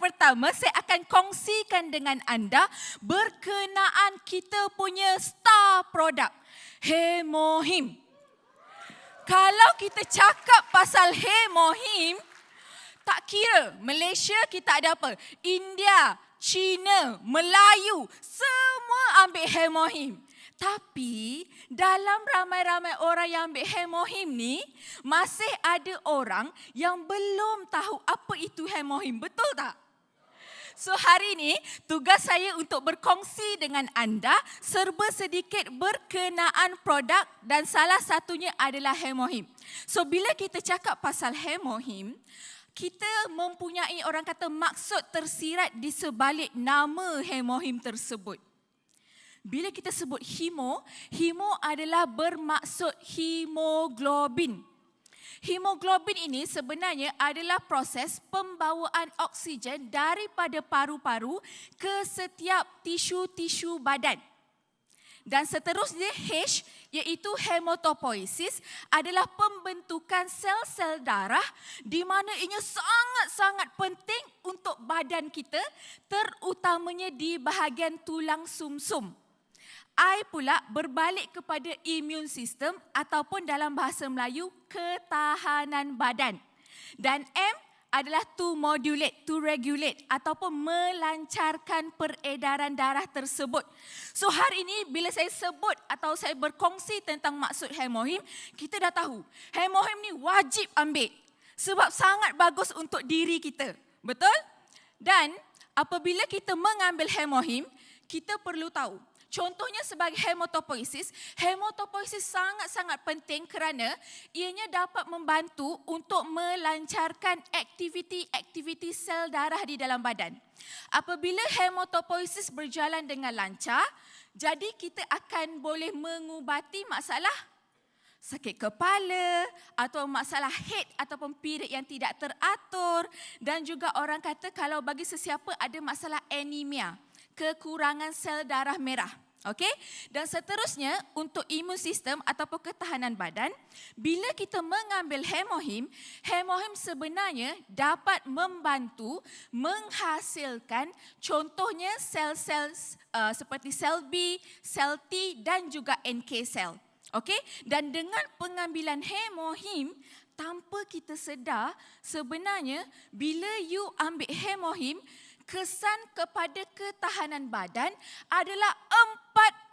pertama saya akan kongsikan dengan anda berkenaan kita punya star produk, Hemohim. Kalau kita cakap pasal Hemohim, tak kira Malaysia kita ada apa, India, China, Melayu, semua ambil Hemohim. Tapi dalam ramai-ramai orang yang ambil Hemohim ni, masih ada orang yang belum tahu apa itu Hemohim. Betul tak? So hari ini tugas saya untuk berkongsi dengan anda serba sedikit berkenaan produk dan salah satunya adalah Hemohim. So bila kita cakap pasal Hemohim, kita mempunyai orang kata maksud tersirat di sebalik nama Hemohim tersebut. Bila kita sebut hemo adalah bermaksud hemoglobin. Hemoglobin ini sebenarnya adalah proses pembawaan oksigen daripada paru-paru ke setiap tisu-tisu badan. Dan seterusnya H iaitu hematopoiesis adalah pembentukan sel-sel darah di mana ianya sangat-sangat penting untuk badan kita, terutamanya di bahagian tulang sumsum. I pula berbalik kepada immune system ataupun dalam bahasa Melayu ketahanan badan. Dan M adalah to modulate, to regulate ataupun melancarkan peredaran darah tersebut. So hari ini bila saya sebut atau saya berkongsi tentang maksud Hemohim, kita dah tahu Hemohim ni wajib ambil sebab sangat bagus untuk diri kita. Betul? Dan apabila kita mengambil Hemohim, kita perlu tahu. Contohnya sebagai hematopoiesis sangat-sangat penting kerana ianya dapat membantu untuk melancarkan aktiviti sel darah di dalam badan. Apabila hematopoiesis berjalan dengan lancar, jadi kita akan boleh mengubati masalah sakit kepala atau masalah head ataupun period yang tidak teratur, dan juga orang kata kalau bagi sesiapa ada masalah anemia, kekurangan sel darah merah. Okey? Dan seterusnya untuk imun sistem ataupun ketahanan badan, bila kita mengambil Hemohim sebenarnya dapat membantu menghasilkan contohnya sel-sel seperti sel B, sel T dan juga NK sel. Okey? Dan dengan pengambilan Hemohim, tanpa kita sedar, sebenarnya bila you ambil Hemohim, kesan kepada ketahanan badan adalah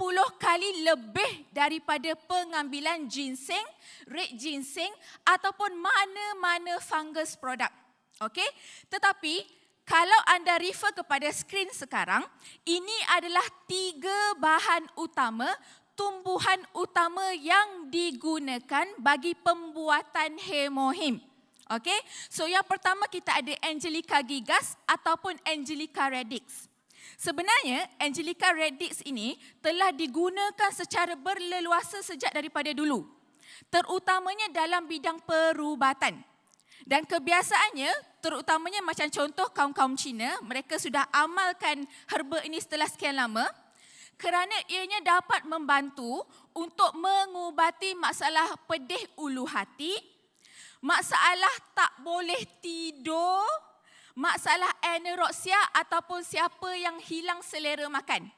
40 kali lebih daripada pengambilan ginseng, red ginseng ataupun mana-mana fungus produk. Okey? Tetapi kalau anda refer kepada skrin sekarang, ini adalah 3 bahan utama, tumbuhan utama yang digunakan bagi pembuatan Hemohim. Okey, so yang pertama kita ada Angelica gigas ataupun Angelica radix. Sebenarnya Angelica radix ini telah digunakan secara berleluasa sejak daripada dulu, terutamanya dalam bidang perubatan. Dan kebiasaannya, terutamanya macam contoh kaum-kaum Cina, mereka sudah amalkan herba ini setelah sekian lama kerana ianya dapat membantu untuk mengubati masalah pedih ulu hati, masalah tak boleh tidur, masalah anoreksia ataupun siapa yang hilang selera makan.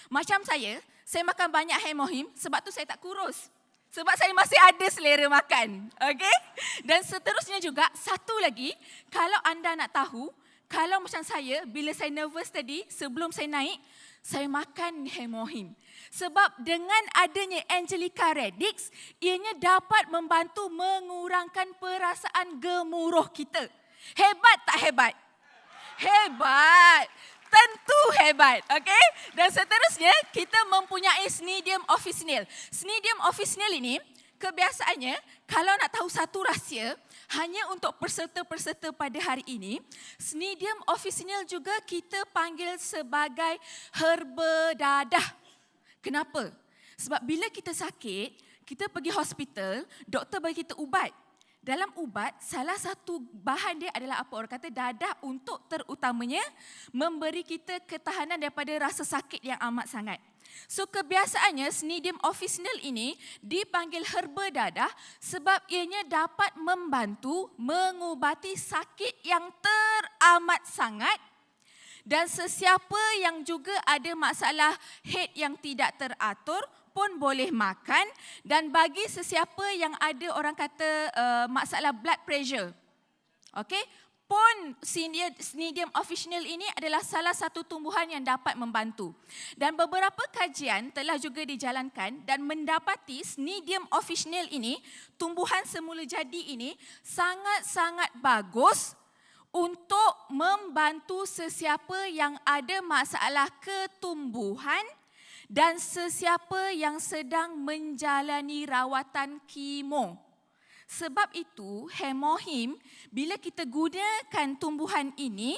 Macam saya makan banyak Hemohim sebab tu saya tak kurus. Sebab saya masih ada selera makan. Okey? Dan seterusnya juga, satu lagi, kalau anda nak tahu, kalau macam saya, bila saya nervous tadi, sebelum saya naik, saya makan Hemohim. Sebab dengan adanya Angelica radix, ianya dapat membantu mengurangkan perasaan gemuruh kita. Hebat tak hebat? Hebat. Tentu hebat. Okey? Dan seterusnya, kita mempunyai Cnidium officinale. Cnidium officinale ini, kebiasaannya, kalau nak tahu satu rahsia, hanya untuk peserta-peserta pada hari ini, Cnidium officinale juga kita panggil sebagai herba dadah. Kenapa? Sebab bila kita sakit, kita pergi hospital, doktor bagi kita ubat. Dalam ubat, salah satu bahan dia adalah apa? Orang kata dadah untuk terutamanya memberi kita ketahanan daripada rasa sakit yang amat sangat. So kebiasaannya Cnidium officinale ini dipanggil herba dadah sebab ianya dapat membantu mengubati sakit yang teramat sangat Dan sesiapa yang juga ada masalah head yang tidak teratur pun boleh makan. Dan bagi sesiapa yang ada orang kata masalah blood pressure, okey, pun Cnidium officinale ini adalah salah satu tumbuhan yang dapat membantu. Dan beberapa kajian telah juga dijalankan dan mendapati Cnidium officinale ini, tumbuhan semula jadi ini sangat-sangat bagus untuk membantu sesiapa yang ada masalah ketumbuhan dan sesiapa yang sedang menjalani rawatan kemo. Sebab itu, hemohim, bila kita gunakan tumbuhan ini,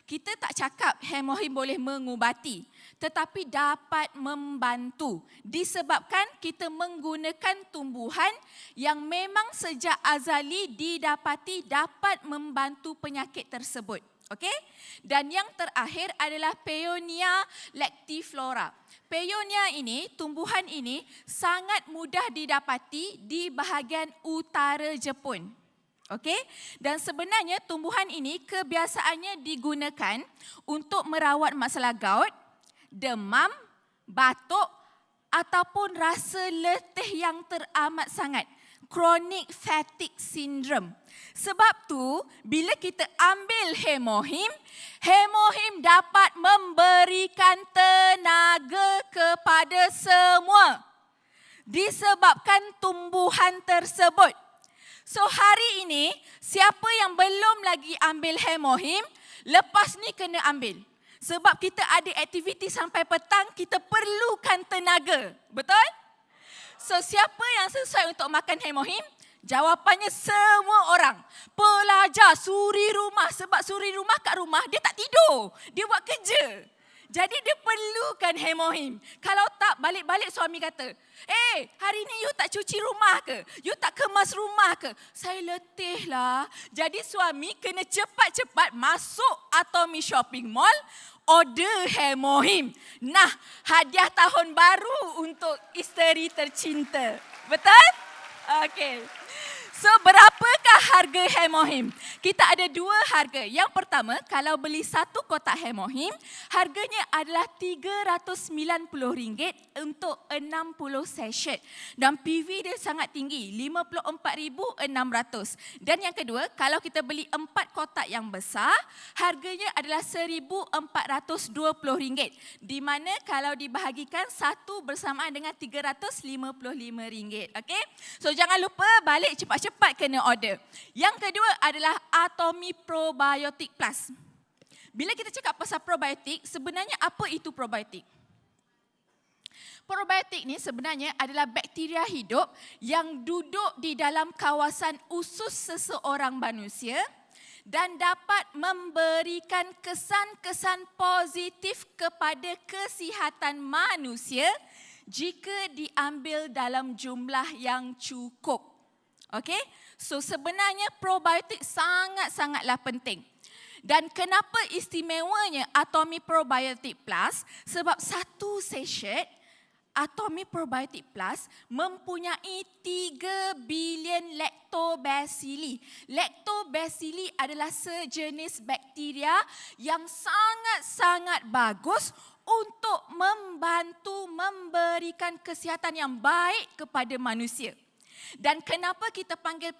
kita tak cakap hemohim boleh mengubati, tetapi dapat membantu. Disebabkan kita menggunakan tumbuhan yang memang sejak azali didapati dapat membantu penyakit tersebut. Okey? Dan yang terakhir adalah Paeonia lactiflora. Paeonia ini, tumbuhan ini sangat mudah didapati di bahagian utara Jepun. Okey? Dan sebenarnya tumbuhan ini kebiasaannya digunakan untuk merawat masalah gout, demam, batuk ataupun rasa letih yang teramat sangat. Chronic fatigue syndrome. Sebab tu, bila kita ambil hemohim, hemohim dapat memberikan tenaga kepada semua disebabkan tumbuhan tersebut. So hari ini, siapa yang belum lagi ambil hemohim, lepas ni kena ambil. Sebab kita ada aktiviti sampai petang, kita perlukan tenaga. Betul? So siapa yang sesuai untuk makan hemohim? Jawapannya semua orang. Pelajar, suri rumah. Sebab suri rumah kat rumah, dia tak tidur. Dia buat kerja. Jadi dia perlukan hemohim. Kalau tak, balik-balik suami kata, hari ni you tak cuci rumah ke? You tak kemas rumah ke? Saya letih lah. Jadi suami kena cepat-cepat masuk Atomy Shopping Mall, order hemohim. Nah, hadiah tahun baru untuk isteri tercinta. Betul? Okey. So, berapakah harga hemohim? Kita ada dua harga. Yang pertama, kalau beli satu kotak hemohim, harganya adalah RM390 untuk 60 sachet. Dan PV dia sangat tinggi, 54,600. Dan yang kedua, kalau kita beli 4 kotak yang besar, harganya adalah RM1,420. Di mana kalau dibahagikan, satu bersamaan dengan RM355. Okey? So, jangan lupa balik cepat-cepat kena order. Yang kedua adalah Atomy Probiotic Plus. Bila kita cakap pasal probiotik, sebenarnya apa itu probiotik? Probiotik ni sebenarnya adalah bakteria hidup yang duduk di dalam kawasan usus seseorang manusia dan dapat memberikan kesan-kesan positif kepada kesihatan manusia jika diambil dalam jumlah yang cukup. Okey, so sebenarnya probiotik sangat-sangatlah penting. Dan kenapa istimewanya Atomy Probiotic Plus? Sebab satu sachet Atomy Probiotic Plus mempunyai 3 bilion lactobacilli. Lactobacilli adalah sejenis bakteria yang sangat-sangat bagus untuk membantu memberikan kesihatan yang baik kepada manusia. Dan kenapa kita panggil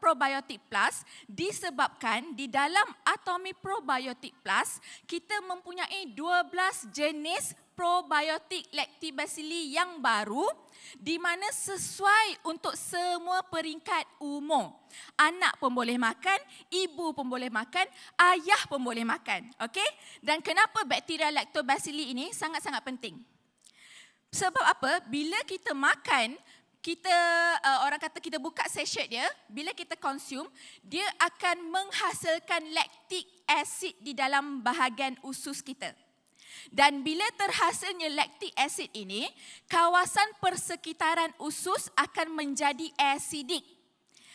Probiotic Plus? Disebabkan di dalam Atomy Probiotic Plus, kita mempunyai 12 jenis probiotik lactobacilli yang baru di mana sesuai untuk semua peringkat umur. Anak pun boleh makan, ibu pun boleh makan, ayah pun boleh makan. Okey? Dan kenapa bakteria lactobacilli ini sangat-sangat penting? Sebab apa? Bila kita makan, kita orang kata kita buka sachet dia, bila kita consume, dia akan menghasilkan lactic acid di dalam bahagian usus kita. Dan bila terhasilnya lactic acid ini, kawasan persekitaran usus akan menjadi acidic.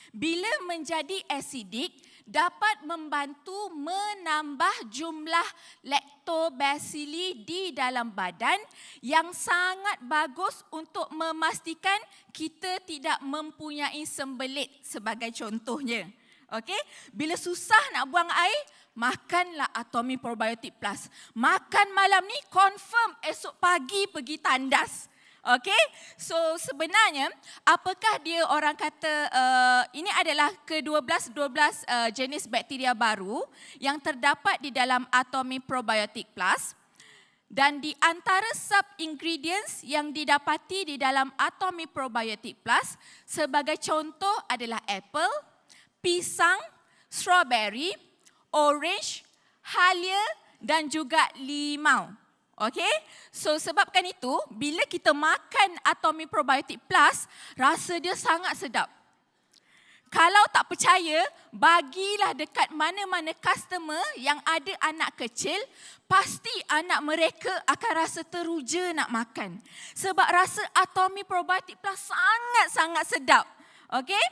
Bila menjadi acidic, dapat membantu menambah jumlah lactobacilli di dalam badan yang sangat bagus untuk memastikan kita tidak mempunyai sembelit sebagai contohnya. Okey, bila susah nak buang air, makanlah Atomy Probiotic Plus. Makan malam ni confirm esok pagi pergi tandas. Okey, so sebenarnya apakah dia orang kata ini adalah ke-12 jenis bakteria baru yang terdapat di dalam Atomy Probiotic Plus. Dan di antara sub-ingredients yang didapati di dalam Atomy Probiotic Plus sebagai contoh adalah apple, pisang, strawberry, orange, halia dan juga limau. Okey? So sebabkan itu, bila kita makan Atomy Probiotic Plus, rasa dia sangat sedap. Kalau tak percaya, bagilah dekat mana-mana customer yang ada anak kecil, pasti anak mereka akan rasa teruja nak makan. Sebab rasa Atomy Probiotic Plus sangat-sangat sedap. Okey?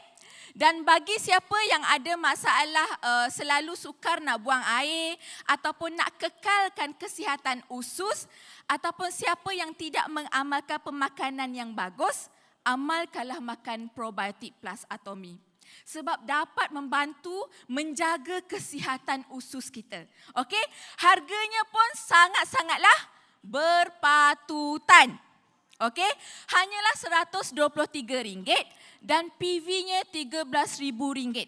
Dan bagi siapa yang ada masalah selalu sukar nak buang air ataupun nak kekalkan kesihatan usus ataupun siapa yang tidak mengamalkan pemakanan yang bagus, amalkanlah makan Probiotic Plus Atomy. Sebab dapat membantu menjaga kesihatan usus kita. Okey? Harganya pun sangat-sangatlah berpatutan. Okey? Hanyalah RM123 dan PV-nya RM13,000.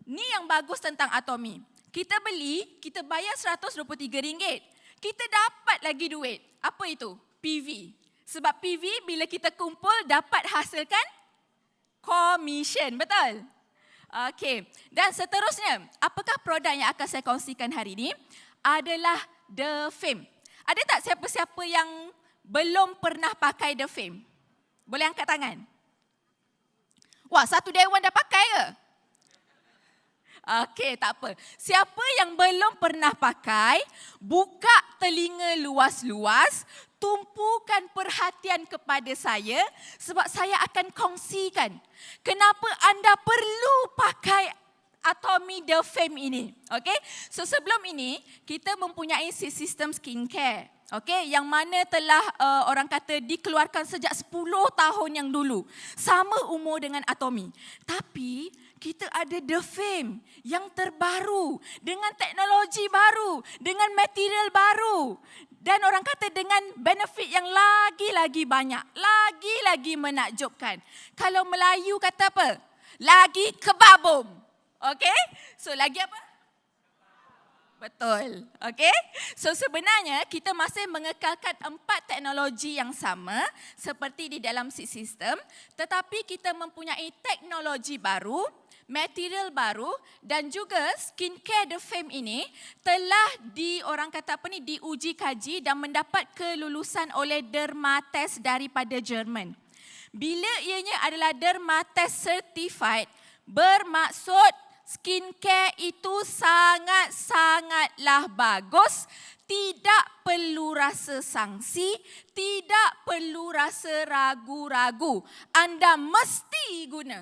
Ni yang bagus tentang Atomy. Kita beli, kita bayar RM123. Kita dapat lagi duit. Apa itu? PV. Sebab PV bila kita kumpul dapat hasilkan commission. Betul? Okey. Dan seterusnya, apakah produk yang akan saya kongsikan hari ini? Adalah The Fame. Ada tak siapa-siapa yang belum pernah pakai The Fame? Boleh angkat tangan? Wah, satu dewan dah pakai ke? Okey, tak apa. Siapa yang belum pernah pakai, buka telinga luas-luas, tumpukan perhatian kepada saya sebab saya akan kongsikan kenapa anda perlu pakai Atomy The Fame ini. Okey? So sebelum ini, kita mempunyai sistem skincare. Okey, yang mana telah orang kata dikeluarkan sejak 10 tahun yang dulu. Sama umur dengan Atomy. Tapi kita ada The Fame yang terbaru dengan teknologi baru, dengan material baru. Dan orang kata dengan benefit yang lagi-lagi banyak, lagi-lagi menakjubkan. Kalau Melayu kata apa? Lagi kebabum. Okey? So lagi apa? Betul. Okey? So sebenarnya kita masih mengekalkan 4 teknologi yang sama seperti di dalam sistem, tetapi kita mempunyai teknologi baru, material baru dan juga skincare The Fame ini telah diuji kaji dan mendapat kelulusan oleh Dermatest daripada Jerman. Bila ianya adalah Dermatest certified, bermaksud skincare itu sangat-sangatlah bagus, tidak perlu rasa sangsi, tidak perlu rasa ragu-ragu. Anda mesti guna,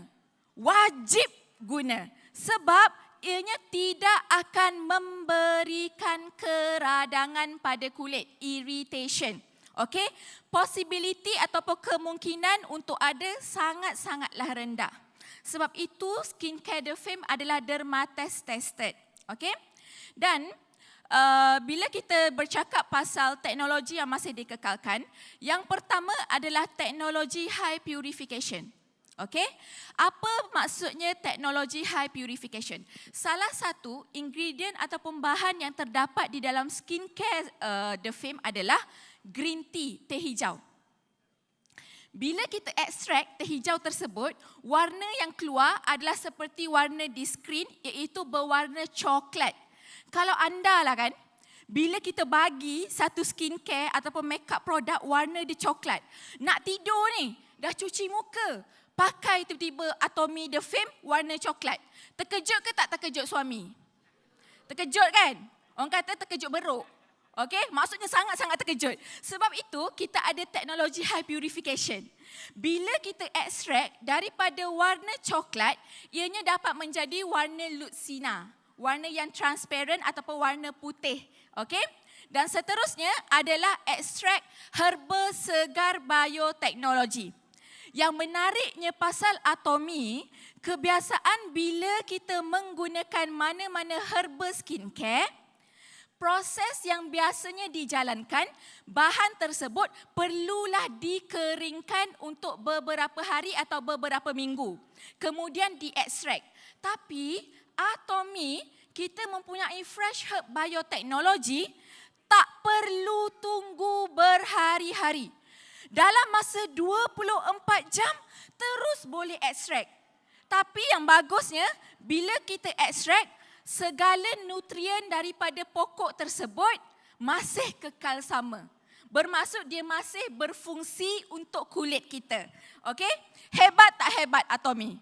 wajib guna sebab ianya tidak akan memberikan keradangan pada kulit, irritation. Okey, possibility ataupun kemungkinan untuk ada sangat-sangatlah rendah. Sebab itu skincare The Fame adalah Dermatest tested. Okey? Dan bila kita bercakap pasal teknologi yang masih dikekalkan, yang pertama adalah teknologi high purification. Okey? Apa maksudnya teknologi high purification? Salah satu ingredient ataupun bahan yang terdapat di dalam skincare The Fame adalah green tea, teh hijau. Bila kita ekstrak teh hijau tersebut, warna yang keluar adalah seperti warna di skrin, iaitu berwarna coklat. Kalau anda lah kan, bila kita bagi satu skincare ataupun makeup produk warna dia coklat, nak tidur ni, dah cuci muka, pakai tiba-tiba Atomy The Fame warna coklat. Terkejut ke tak terkejut suami? Terkejut kan? Orang kata terkejut beruk. Okey, maksudnya sangat-sangat terkejut. Sebab itu kita ada teknologi high purification. Bila kita ekstrak daripada warna coklat, ianya dapat menjadi warna Lucina, warna yang transparent ataupun warna putih. Okey? Dan seterusnya adalah ekstrak herba segar bioteknologi. Yang menariknya pasal atomi, kebiasaan bila kita menggunakan mana-mana herbal skincare, proses yang biasanya dijalankan, bahan tersebut perlulah dikeringkan untuk beberapa hari atau beberapa minggu. Kemudian diekstrak. Tapi atomi, kita mempunyai fresh herb biotechnology, tak perlu tunggu berhari-hari. Dalam masa 24 jam, terus boleh ekstrak. Tapi yang bagusnya, bila kita ekstrak, segala nutrien daripada pokok tersebut masih kekal sama. Bermaksud dia masih berfungsi untuk kulit kita. Okey? Hebat tak hebat atomi?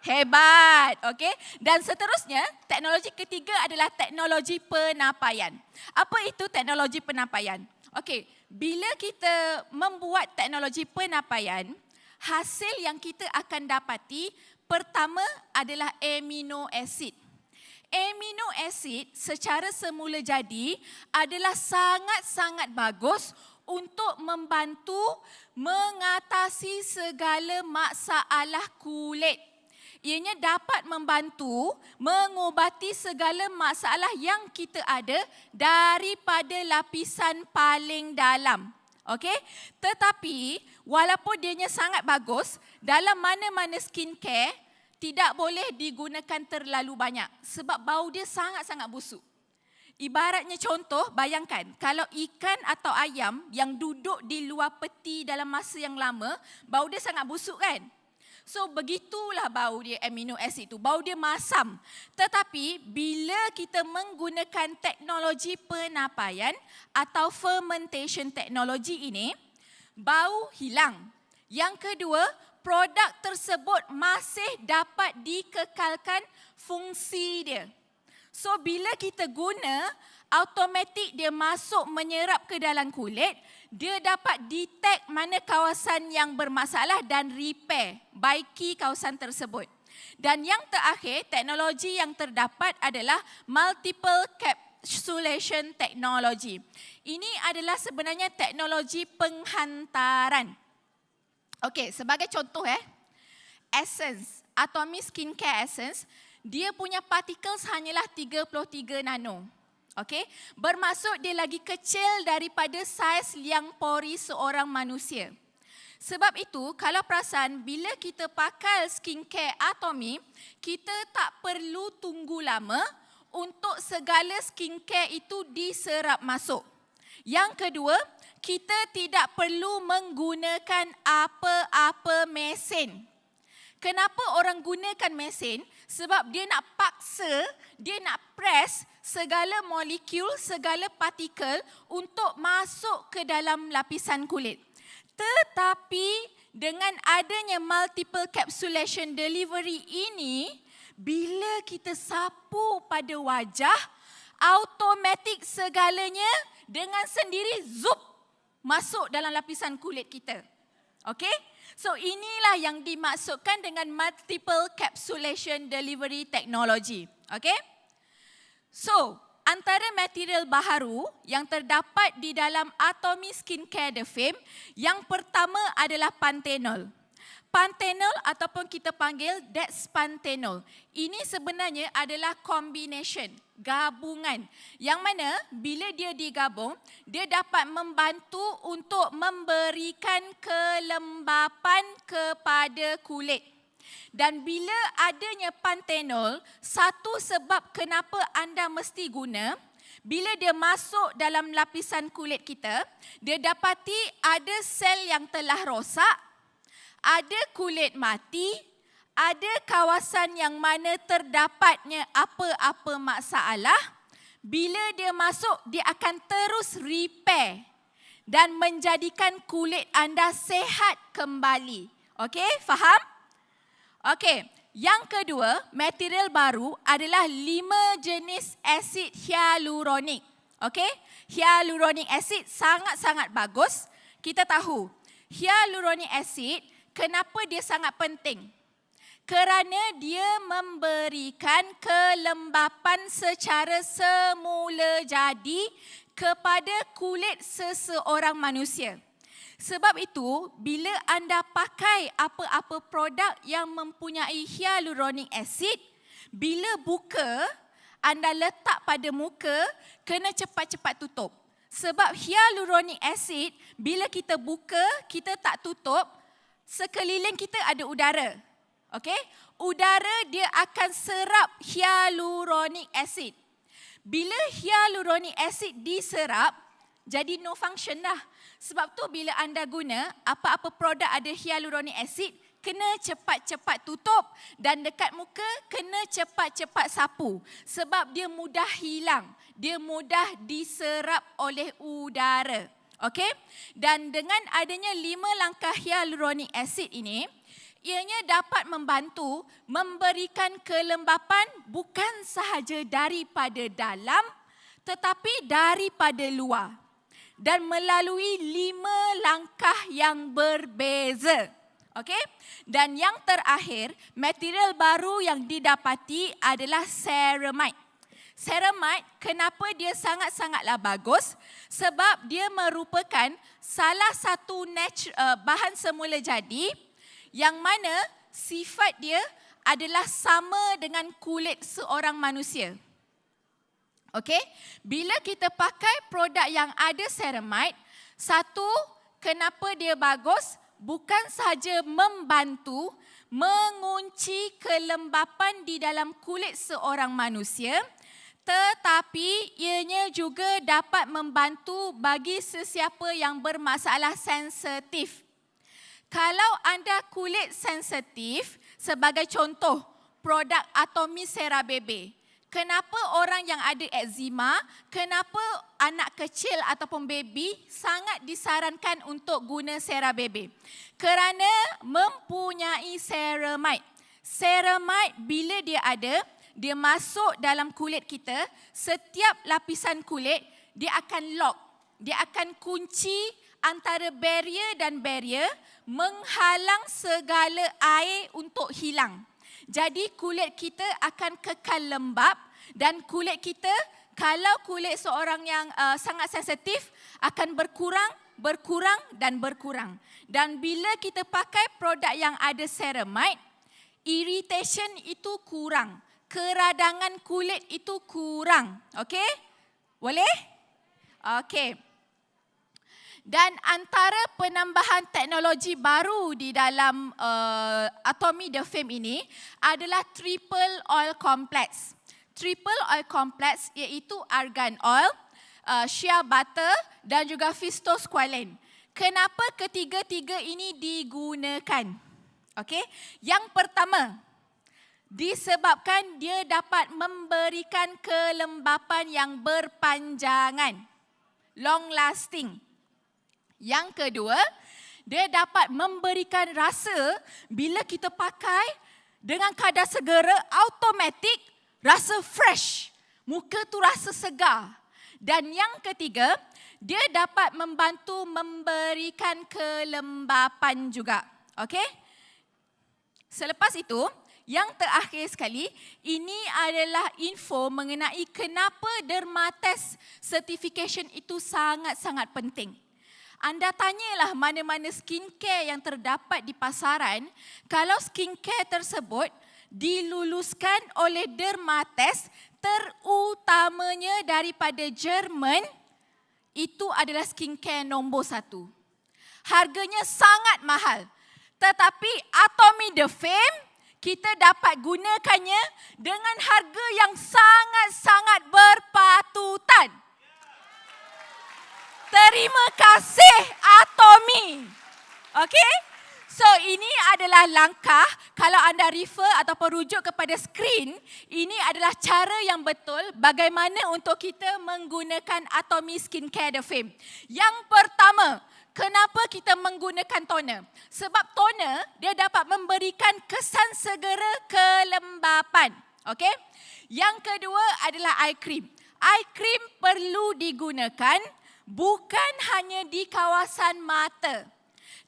Hebat, okey? Dan seterusnya, teknologi ketiga adalah teknologi penapaian. Apa itu teknologi penapaian? Okey, bila kita membuat teknologi penapaian, hasil yang kita akan dapati pertama adalah amino acid. Amino acid secara semula jadi adalah sangat-sangat bagus untuk membantu mengatasi segala masalah kulit. Ianya dapat membantu mengubati segala masalah yang kita ada daripada lapisan paling dalam. Okey? Tetapi walaupun dianya sangat bagus, dalam mana-mana skincare tidak boleh digunakan terlalu banyak sebab bau dia sangat-sangat busuk. Ibaratnya contoh, bayangkan kalau ikan atau ayam yang duduk di luar peti dalam masa yang lama, bau dia sangat busuk kan? So begitulah bau dia amino acid tu, bau dia masam. Tetapi bila kita menggunakan teknologi penapaian atau fermentation technology ini, bau hilang. Yang kedua, produk tersebut masih dapat dikekalkan fungsi dia. So bila kita guna, automatik dia masuk menyerap ke dalam kulit, dia dapat detect mana kawasan yang bermasalah dan repair, baiki kawasan tersebut. Dan yang terakhir, teknologi yang terdapat adalah multiple capsulation technology. Ini adalah sebenarnya teknologi penghantaran. Okey, sebagai contoh Essence, Atomy Skincare Essence, dia punya particles hanyalah 33 nano. Okey, bermaksud dia lagi kecil daripada saiz liang pori seorang manusia. Sebab itu, kalau perasan, bila kita pakai skincare Atomy, kita tak perlu tunggu lama untuk segala skincare itu diserap masuk. Yang kedua, kita tidak perlu menggunakan apa-apa mesin. Kenapa orang gunakan mesin? Sebab dia nak paksa, dia nak press segala molekul, segala partikel untuk masuk ke dalam lapisan kulit. Tetapi dengan adanya multiple capsulation delivery ini, bila kita sapu pada wajah, automatik segalanya dengan sendiri zup masuk dalam lapisan kulit kita. Okey? So inilah yang dimaksudkan dengan multiple capsulation delivery technology. Okey? So, antara material baharu yang terdapat di dalam Atomy Skincare The Fame, yang pertama adalah panthenol. Panthenol ataupun kita panggil dexpanthenol. Ini sebenarnya adalah combination, gabungan. Yang mana bila dia digabung, dia dapat membantu untuk memberikan kelembapan kepada kulit. Dan bila adanya panthenol, satu sebab kenapa anda mesti guna, bila dia masuk dalam lapisan kulit kita, dia dapati ada sel yang telah rosak, ada kulit mati, ada kawasan yang mana terdapatnya apa-apa masalah. Bila dia masuk, dia akan terus repair dan menjadikan kulit anda sihat kembali. Okey, faham? Okey, yang kedua, material baru adalah 5 jenis asid hyaluronik. Okey, hyaluronic acid sangat-sangat bagus. Kita tahu, hyaluronic acid, kenapa dia sangat penting? Kerana dia memberikan kelembapan secara semula jadi kepada kulit seseorang manusia. Sebab itu, bila anda pakai apa-apa produk yang mempunyai hyaluronic acid, bila buka, anda letak pada muka, kena cepat-cepat tutup. Sebab hyaluronic acid, bila kita buka, kita tak tutup, sekeliling kita ada udara. Okey? Udara dia akan serap hyaluronic acid. Bila hyaluronic acid diserap, jadi no function dah. Sebab tu bila anda guna apa-apa produk ada hyaluronic acid, kena cepat-cepat tutup dan dekat muka kena cepat-cepat sapu. Sebab dia mudah hilang, dia mudah diserap oleh udara. Okey? Dan dengan adanya 5 langkah hyaluronic acid ini, ianya dapat membantu memberikan kelembapan bukan sahaja daripada dalam tetapi daripada luar. Dan melalui 5 langkah yang berbeza. Okey? Dan yang terakhir, material baru yang didapati adalah ceramide. Ceramide, kenapa dia sangat-sangatlah bagus? Sebab dia merupakan salah satu bahan semula jadi yang mana sifat dia adalah sama dengan kulit seorang manusia. Okey, bila kita pakai produk yang ada ceramide, satu, kenapa dia bagus? Bukan sahaja membantu mengunci kelembapan di dalam kulit seorang manusia, tetapi ianya juga dapat membantu bagi sesiapa yang bermasalah sensitif. Kalau anda kulit sensitif, sebagai contoh, produk Atomy CeraBebe. Kenapa orang yang ada eczema, kenapa anak kecil ataupun baby sangat disarankan untuk guna CeraBebe? Kerana mempunyai ceramide. Ceramide bila dia ada, dia masuk dalam kulit kita, setiap lapisan kulit dia akan lock. Dia akan kunci antara barrier dan barrier, menghalang segala air untuk hilang. Jadi kulit kita akan kekal lembap dan kulit kita, kalau kulit seorang yang sangat sensitif, akan berkurang dan berkurang. Dan bila kita pakai produk yang ada ceramide, irritation itu kurang, keradangan kulit itu kurang. Okey? Boleh? Okey. Dan antara penambahan teknologi baru di dalam Atomy The Fame ini adalah triple oil complex. Triple oil complex iaitu argan oil, shea butter dan juga phytosqualane. Kenapa ketiga-tiga ini digunakan? Okey, yang pertama, disebabkan dia dapat memberikan kelembapan yang berpanjangan, long lasting. Yang kedua, dia dapat memberikan rasa bila kita pakai dengan kadar segera automatik, rasa fresh. Muka tu rasa segar. Dan yang ketiga, dia dapat membantu memberikan kelembapan juga. Okey? Selepas itu, yang terakhir sekali, ini adalah info mengenai kenapa Dermatest certification itu sangat-sangat penting. Anda tanyalah mana-mana skincare yang terdapat di pasaran, kalau skincare tersebut diluluskan oleh Dermatest, terutamanya daripada Jerman, itu adalah skincare nombor 1. Harganya sangat mahal. Tetapi Atomy The Fame, kita dapat gunakannya dengan harga yang sangat-sangat berpatutan. Terima kasih Atomy. Okey? So ini adalah langkah, kalau anda refer ataupun rujuk kepada skrin, ini adalah cara yang betul bagaimana untuk kita menggunakan Atomy Skincare The Fame. Yang pertama, kenapa kita menggunakan toner? Sebab toner dia dapat memberikan kesan segera kelembapan. Okey? Yang kedua adalah eye cream. Eye cream perlu digunakan bukan hanya di kawasan mata.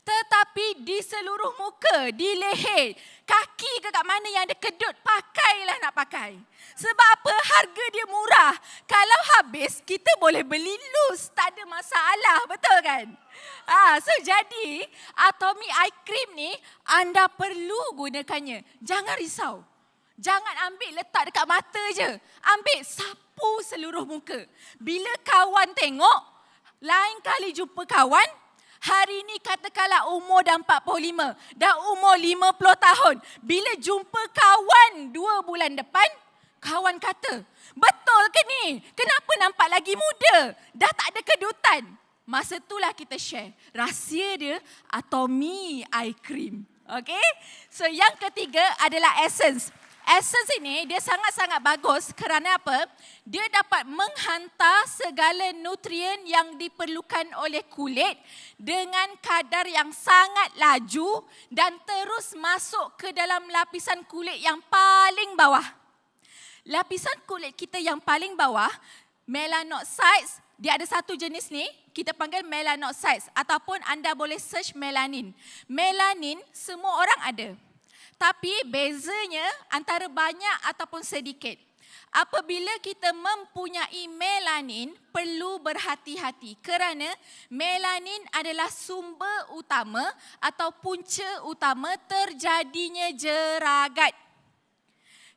Tetapi di seluruh muka, di leher, kaki ke kat mana yang ada kedut, pakailah nak pakai. Sebab apa? Harga dia murah. Kalau habis, kita boleh beli loose. Tak ada masalah. Betul kan? So jadi, Atomy Eye Cream ni, anda perlu gunakannya. Jangan risau. Jangan ambil letak dekat mata je. Ambil sapu seluruh muka. Bila kawan tengok, lain kali jumpa kawan, hari ni katakanlah umur dah 45, dah umur 50 tahun. Bila jumpa kawan 2 bulan depan, kawan kata, betul ke ni? Kenapa nampak lagi muda? Dah tak ada kedutan. Masa itulah kita share rahsia dia Atomy Eye Cream. Okay? So yang ketiga adalah essence. Essence ini dia sangat-sangat bagus kerana apa? Dia dapat menghantar segala nutrien yang diperlukan oleh kulit dengan kadar yang sangat laju dan terus masuk ke dalam lapisan kulit yang paling bawah. Lapisan kulit kita yang paling bawah, melanocytes, dia ada satu jenis ni, kita panggil melanocytes ataupun anda boleh search melanin. Melanin semua orang ada. Tapi bezanya antara banyak ataupun sedikit. Apabila kita mempunyai melanin, perlu berhati-hati kerana melanin adalah sumber utama atau punca utama terjadinya jerawat.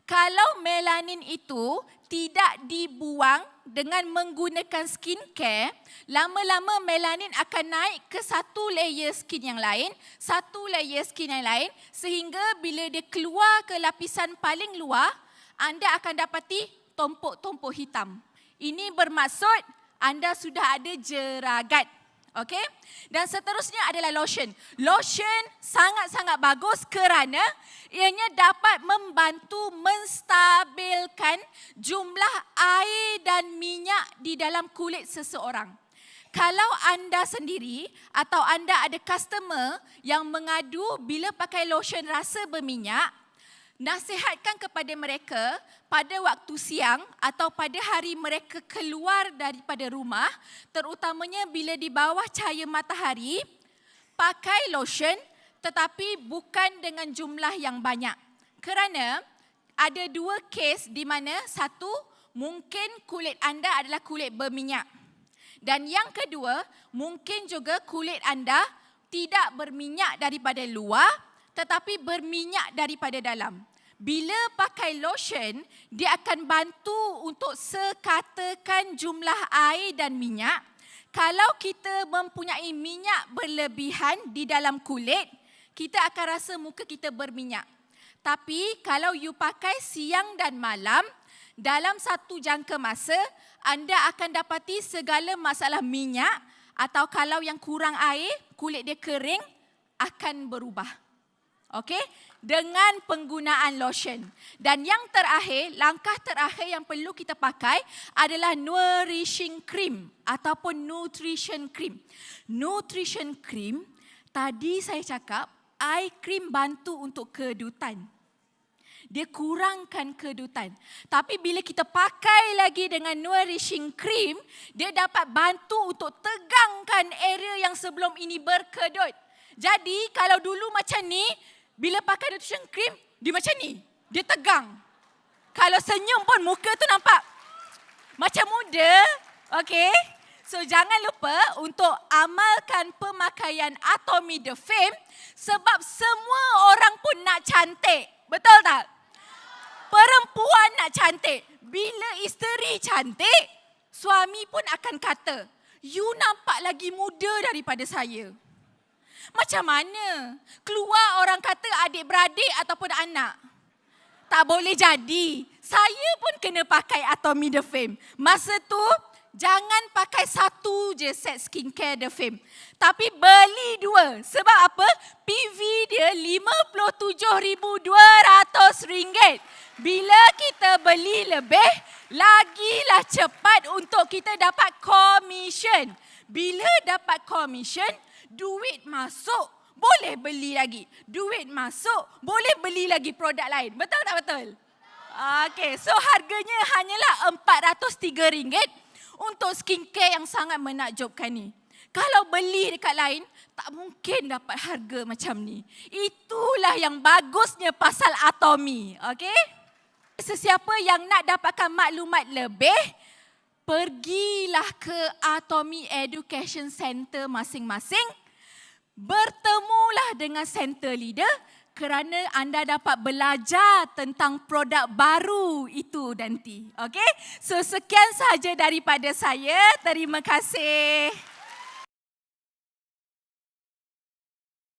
Kalau melanin itu tidak dibuang dengan menggunakan skincare, lama-lama melanin akan naik ke satu layer skin yang lain, sehingga bila dia keluar ke lapisan paling luar, anda akan dapati tumpuk-tumpuk hitam. Ini bermaksud anda sudah ada jerawat. Okey? Dan seterusnya adalah lotion. Lotion sangat-sangat bagus kerana ianya dapat membantu menstabilkan jumlah air dan minyak di dalam kulit seseorang. Kalau anda sendiri atau anda ada customer yang mengadu bila pakai lotion rasa berminyak, nasihatkan kepada mereka pada waktu siang atau pada hari mereka keluar daripada rumah, terutamanya bila di bawah cahaya matahari, pakai lotion tetapi bukan dengan jumlah yang banyak. Kerana ada 2 kes di mana satu, mungkin kulit anda adalah kulit berminyak. Dan yang kedua, mungkin juga kulit anda tidak berminyak daripada luar, tetapi berminyak daripada dalam. Bila pakai lotion, dia akan bantu untuk sekatakan jumlah air dan minyak. Kalau kita mempunyai minyak berlebihan di dalam kulit, kita akan rasa muka kita berminyak. Tapi kalau you pakai siang dan malam, dalam satu jangka masa, anda akan dapati segala masalah minyak atau kalau yang kurang air, kulit dia kering, akan berubah. Okey, dengan penggunaan lotion. Dan yang terakhir, langkah terakhir yang perlu kita pakai adalah nourishing cream ataupun nutrition cream. Nutrition cream, tadi saya cakap, eye cream bantu untuk kedutan. Dia kurangkan kedutan. Tapi bila kita pakai lagi dengan nourishing cream, dia dapat bantu untuk tegangkan area yang sebelum ini berkedut. Jadi kalau dulu macam ni, bila pakai nutrition cream, dia macam ni. Dia tegang. Kalau senyum pun muka tu nampak macam muda. Okay? So jangan lupa untuk amalkan pemakaian Atomy The Fame sebab semua orang pun nak cantik. Betul tak? Perempuan nak cantik. Bila isteri cantik, suami pun akan kata, you nampak lagi muda daripada saya. Macam mana? Keluar orang kata adik-beradik ataupun anak. Tak boleh jadi. Saya pun kena pakai Atomy The Fame. Masa tu, jangan pakai satu je set skincare The Fame. Tapi beli 2. Sebab apa? PV dia RM57,200. Bila kita beli lebih, lagilah cepat untuk kita dapat komisen. Bila dapat komisen, duit masuk, boleh beli lagi. Duit masuk, boleh beli lagi produk lain. Betul tak betul? Okey, so harganya hanyalah RM403 untuk skincare yang sangat menakjubkan ni. Kalau beli dekat lain, tak mungkin dapat harga macam ni. Itulah yang bagusnya pasal Atomi. Okey? Sesiapa yang nak dapatkan maklumat lebih, pergilah ke Atomi Education Center masing-masing. Bertemulah dengan center leader kerana anda dapat belajar tentang produk baru itu nanti. Okey? So sekian sahaja daripada saya. Terima kasih.